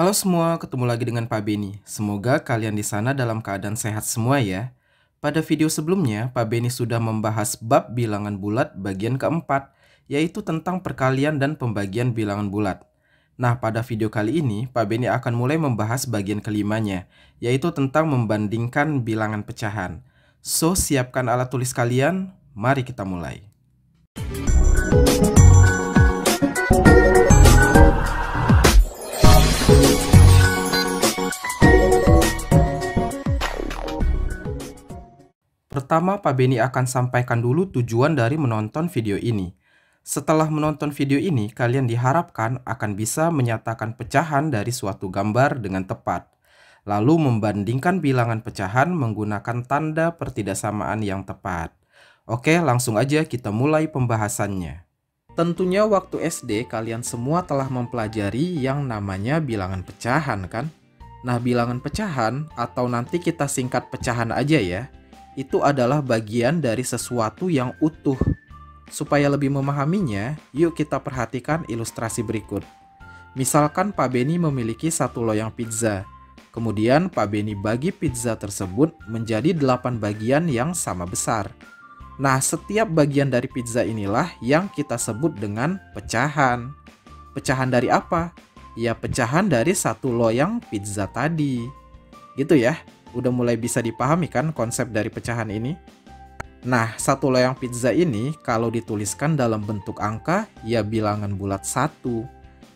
Halo semua, ketemu lagi dengan Pak Beni. Semoga kalian di sana dalam keadaan sehat semua ya. Pada video sebelumnya, Pak Beni sudah membahas bab bilangan bulat bagian keempat, yaitu tentang perkalian dan pembagian bilangan bulat. Nah, pada video kali ini, Pak Beni akan mulai membahas bagian kelimanya, yaitu tentang membandingkan bilangan pecahan. So, siapkan alat tulis kalian, mari kita mulai. Pertama, Pak Beni akan sampaikan dulu tujuan dari menonton video ini. Setelah menonton video ini, kalian diharapkan akan bisa menyatakan pecahan dari suatu gambar dengan tepat, lalu membandingkan bilangan pecahan menggunakan tanda pertidaksamaan yang tepat. Oke, langsung aja kita mulai pembahasannya. Tentunya waktu SD kalian semua telah mempelajari yang namanya bilangan pecahan kan? Nah, bilangan pecahan atau nanti kita singkat pecahan aja ya, itu adalah bagian dari sesuatu yang utuh. Supaya lebih memahaminya, yuk kita perhatikan ilustrasi berikut. Misalkan Pak Beni memiliki satu loyang pizza. Kemudian Pak Beni bagi pizza tersebut menjadi 8 bagian yang sama besar. Nah, setiap bagian dari pizza inilah yang kita sebut dengan pecahan. Pecahan dari apa? Ya, pecahan dari satu loyang pizza tadi. Gitu ya. Udah mulai bisa dipahami kan konsep dari pecahan ini? Nah, satu loyang pizza ini kalau dituliskan dalam bentuk angka, ya bilangan bulat 1.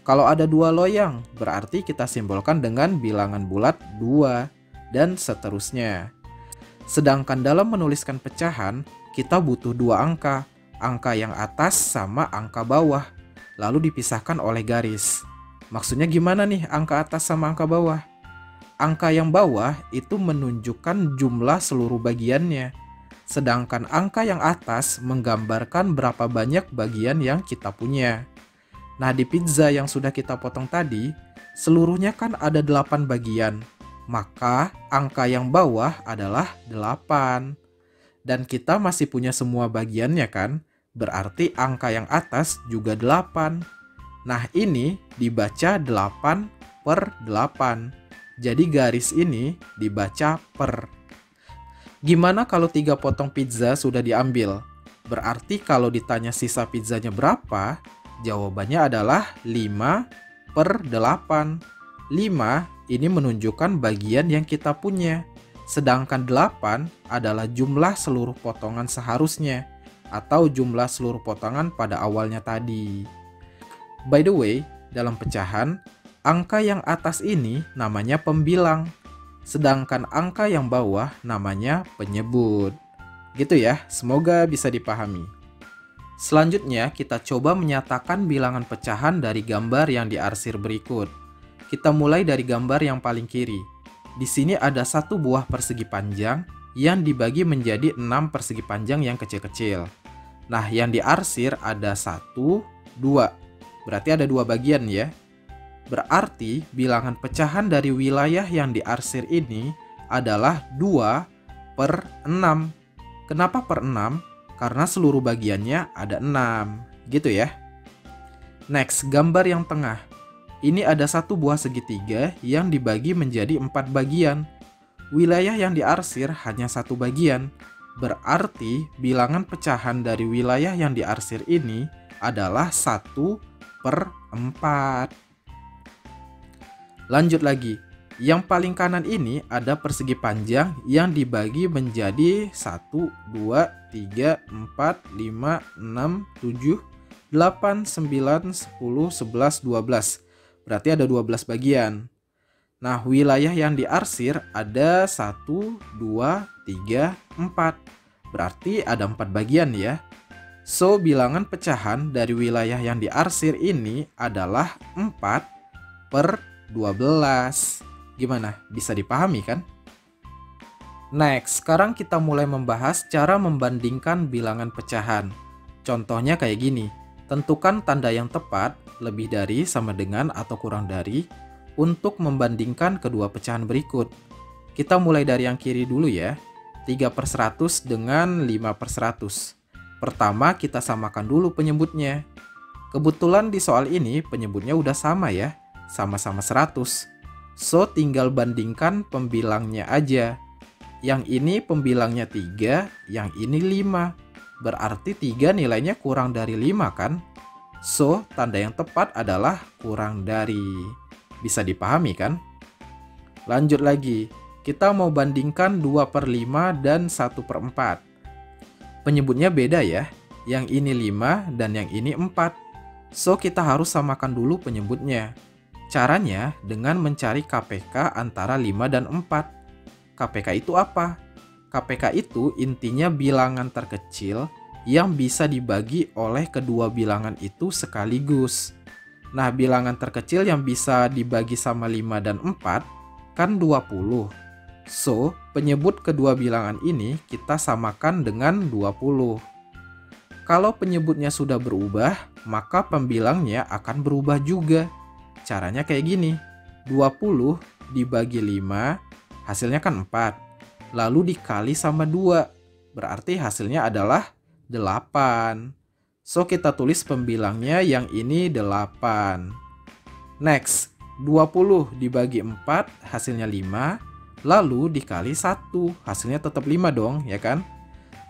Kalau ada 2 loyang, berarti kita simbolkan dengan bilangan bulat 2, dan seterusnya. Sedangkan dalam menuliskan pecahan, kita butuh 2 angka, angka yang atas sama angka bawah, lalu dipisahkan oleh garis. Maksudnya gimana nih angka atas sama angka bawah? Angka yang bawah itu menunjukkan jumlah seluruh bagiannya, sedangkan angka yang atas menggambarkan berapa banyak bagian yang kita punya. Nah, di pizza yang sudah kita potong tadi, seluruhnya kan ada 8 bagian, maka angka yang bawah adalah 8. Dan kita masih punya semua bagiannya kan, berarti angka yang atas juga 8. Nah, ini dibaca 8 per 8. Jadi garis ini dibaca per. Gimana kalau 3 potong pizza sudah diambil? Berarti kalau ditanya sisa pizzanya berapa, jawabannya adalah 5 per 8. 5 ini menunjukkan bagian yang kita punya. Sedangkan 8 adalah jumlah seluruh potongan seharusnya, atau jumlah seluruh potongan pada awalnya tadi. By the way, dalam pecahan, angka yang atas ini namanya pembilang, sedangkan angka yang bawah namanya penyebut. Gitu ya, semoga bisa dipahami. Selanjutnya, kita coba menyatakan bilangan pecahan dari gambar yang diarsir berikut. Kita mulai dari gambar yang paling kiri. Di sini ada satu buah persegi panjang yang dibagi menjadi 6 persegi panjang yang kecil-kecil. Nah, yang diarsir ada 1, 2. Berarti ada 2 bagian ya. Berarti bilangan pecahan dari wilayah yang diarsir ini adalah 2 per 6. Kenapa per 6? Karena seluruh bagiannya ada 6. Gitu ya. Next, gambar yang tengah. Ini ada satu buah segitiga yang dibagi menjadi 4 bagian. Wilayah yang diarsir hanya 1 bagian. Berarti bilangan pecahan dari wilayah yang diarsir ini adalah 1 per 4. Lanjut lagi, yang paling kanan ini ada persegi panjang yang dibagi menjadi 1, 2, 3, 4, 5, 6, 7, 8, 9, 10, 11, 12. Berarti ada 12 bagian. Nah, wilayah yang diarsir ada 1, 2, 3, 4. Berarti ada 4 bagian ya. So, bilangan pecahan dari wilayah yang diarsir ini adalah 4 per 12. Gimana? Bisa dipahami kan? Next, sekarang kita mulai membahas cara membandingkan bilangan pecahan. Contohnya kayak gini. Tentukan tanda yang tepat, lebih dari, sama dengan, atau kurang dari, untuk membandingkan kedua pecahan berikut. Kita mulai dari yang kiri dulu ya. 3 per 100 dengan 5 per 100. Pertama, kita samakan dulu penyebutnya. Kebetulan di soal ini penyebutnya udah sama ya. Sama-sama 100. So, tinggal bandingkan pembilangnya aja. Yang ini pembilangnya 3, yang ini 5. Berarti 3 nilainya kurang dari 5 kan? So, tanda yang tepat adalah kurang dari. Bisa dipahami kan? Lanjut lagi. Kita mau bandingkan 2/5 dan 1/4. Penyebutnya beda ya. Yang ini 5 dan yang ini 4. So, kita harus samakan dulu penyebutnya. Caranya dengan mencari KPK antara 5 dan 4. KPK itu apa? KPK itu intinya bilangan terkecil yang bisa dibagi oleh kedua bilangan itu sekaligus. Nah, bilangan terkecil yang bisa dibagi sama 5 dan 4 kan 20. So, penyebut kedua bilangan ini kita samakan dengan 20. Kalau penyebutnya sudah berubah, maka pembilangnya akan berubah juga. Caranya kayak gini. 20 dibagi 5, hasilnya kan 4. Lalu dikali sama 2. Berarti hasilnya adalah 8. So, kita tulis pembilangnya yang ini 8. Next, 20 dibagi 4, hasilnya 5. Lalu dikali 1, hasilnya tetap 5 dong, ya kan?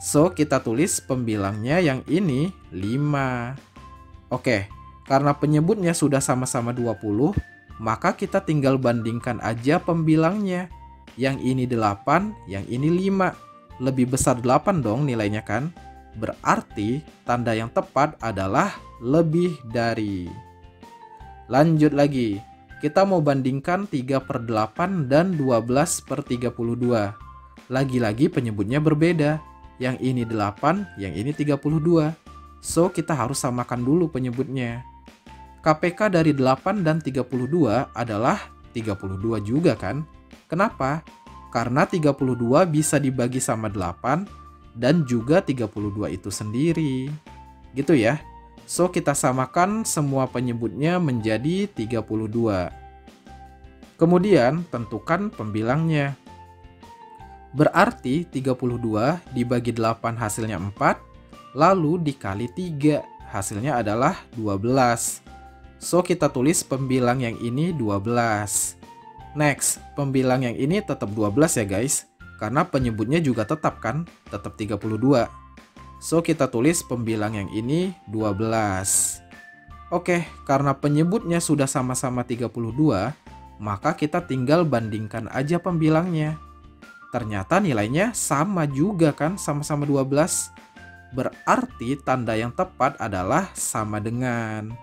So, kita tulis pembilangnya yang ini 5. Oke, karena penyebutnya sudah sama-sama 20, maka kita tinggal bandingkan aja pembilangnya. Yang ini 8, yang ini 5. Lebih besar 8 dong nilainya kan? Berarti tanda yang tepat adalah lebih dari. Lanjut lagi. Kita mau bandingkan 3/8 dan 12/32. Lagi-lagi penyebutnya berbeda. Yang ini 8, yang ini 32. So, kita harus samakan dulu penyebutnya. KPK dari 8 dan 32 adalah 32 juga kan? Kenapa? Karena 32 bisa dibagi sama 8 dan juga 32 itu sendiri. Gitu ya. So, kita samakan semua penyebutnya menjadi 32. Kemudian, tentukan pembilangnya. Berarti 32 dibagi 8 hasilnya 4, lalu dikali 3 hasilnya adalah 12. So, kita tulis pembilang yang ini 12. Next, pembilang yang ini tetap 12 ya guys, karena penyebutnya juga tetap kan, tetap 32. So, kita tulis pembilang yang ini 12. Oke, karena penyebutnya sudah sama-sama 32, maka kita tinggal bandingkan aja pembilangnya. Ternyata nilainya sama juga kan, sama-sama 12. Berarti tanda yang tepat adalah sama dengan.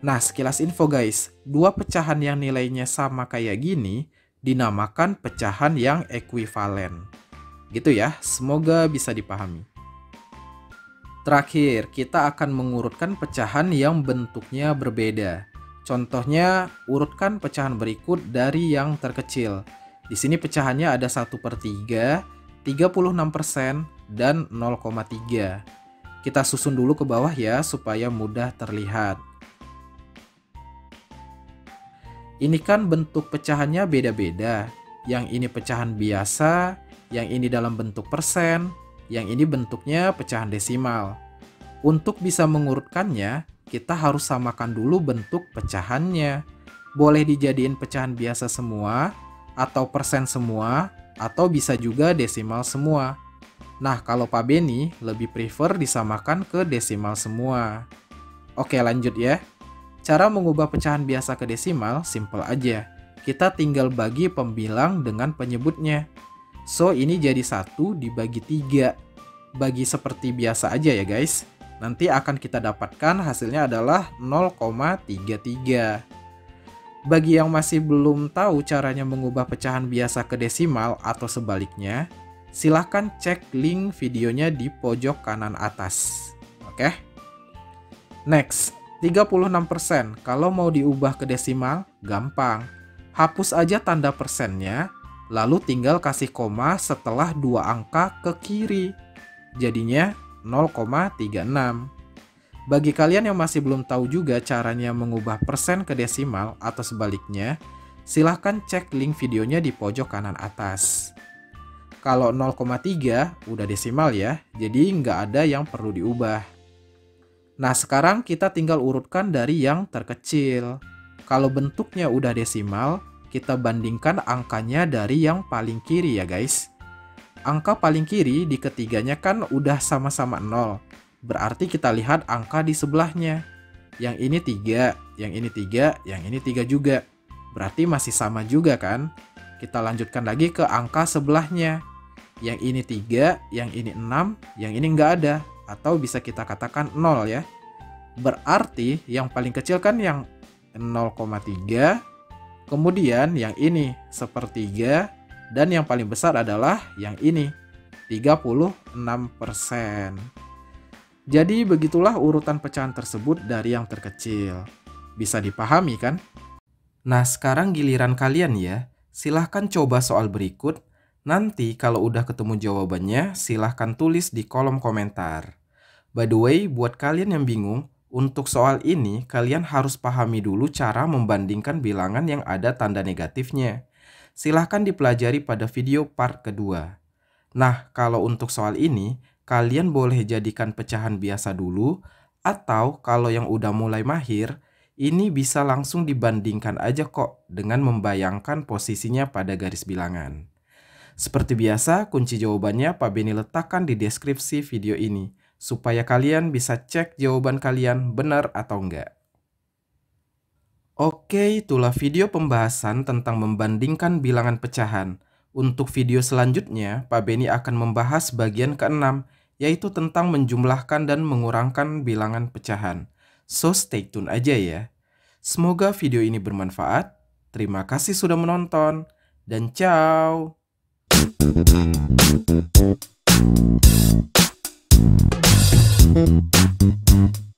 Nah, sekilas info guys, dua pecahan yang nilainya sama kayak gini dinamakan pecahan yang ekuivalen. Gitu ya, semoga bisa dipahami. Terakhir, kita akan mengurutkan pecahan yang bentuknya berbeda. Contohnya, urutkan pecahan berikut dari yang terkecil. Di sini pecahannya ada 1/3, 36%, dan 0,3. Kita susun dulu ke bawah ya, supaya mudah terlihat. Ini kan bentuk pecahannya beda-beda. Yang ini pecahan biasa, yang ini dalam bentuk persen, yang ini bentuknya pecahan desimal. Untuk bisa mengurutkannya, kita harus samakan dulu bentuk pecahannya. Boleh dijadiin pecahan biasa semua, atau persen semua, atau bisa juga desimal semua. Nah, kalau Pak Beni lebih prefer disamakan ke desimal semua. Oke, lanjut ya. Cara mengubah pecahan biasa ke desimal simple aja. Kita tinggal bagi pembilang dengan penyebutnya. So, ini jadi 1 dibagi 3. Bagi seperti biasa aja ya guys. Nanti akan kita dapatkan hasilnya adalah 0,33. Bagi yang masih belum tahu caranya mengubah pecahan biasa ke desimal atau sebaliknya, silahkan cek link videonya di pojok kanan atas. Oke? Next, 36%. Kalau mau diubah ke desimal, gampang. Hapus aja tanda persennya, lalu tinggal kasih koma setelah 2 angka ke kiri. Jadinya 0,36. Bagi kalian yang masih belum tahu juga caranya mengubah persen ke desimal atau sebaliknya, silahkan cek link videonya di pojok kanan atas. Kalau 0,3 udah desimal ya, jadi nggak ada yang perlu diubah. Nah, sekarang kita tinggal urutkan dari yang terkecil. Kalau bentuknya udah desimal, kita bandingkan angkanya dari yang paling kiri ya guys. Angka paling kiri di ketiganya kan udah sama-sama 0. Berarti kita lihat angka di sebelahnya. Yang ini 3, yang ini 3, yang ini 3 juga. Berarti masih sama juga kan? Kita lanjutkan lagi ke angka sebelahnya. Yang ini 3, yang ini 6, yang ini nggak ada. Atau bisa kita katakan 0 ya. Berarti yang paling kecil kan yang 0,3, kemudian yang ini 1/3, dan yang paling besar adalah yang ini 36%. Jadi begitulah urutan pecahan tersebut dari yang terkecil. Bisa dipahami kan? Nah sekarang giliran kalian ya. Silahkan coba soal berikut. Nanti kalau udah ketemu jawabannya silahkan tulis di kolom komentar. By the way, buat kalian yang bingung, untuk soal ini, kalian harus pahami dulu cara membandingkan bilangan yang ada tanda negatifnya. Silahkan dipelajari pada video part kedua. Nah, kalau untuk soal ini, kalian boleh jadikan pecahan biasa dulu, atau kalau yang udah mulai mahir, ini bisa langsung dibandingkan aja kok dengan membayangkan posisinya pada garis bilangan. Seperti biasa, kunci jawabannya Pak Beni letakkan di deskripsi video ini, supaya kalian bisa cek jawaban kalian benar atau enggak. Oke, itulah video pembahasan tentang membandingkan bilangan pecahan. Untuk video selanjutnya, Pak Beni akan membahas bagian ke-6, yaitu tentang menjumlahkan dan mengurangkan bilangan pecahan. So, stay tune aja ya. Semoga video ini bermanfaat. Terima kasih sudah menonton, dan ciao! Thank you.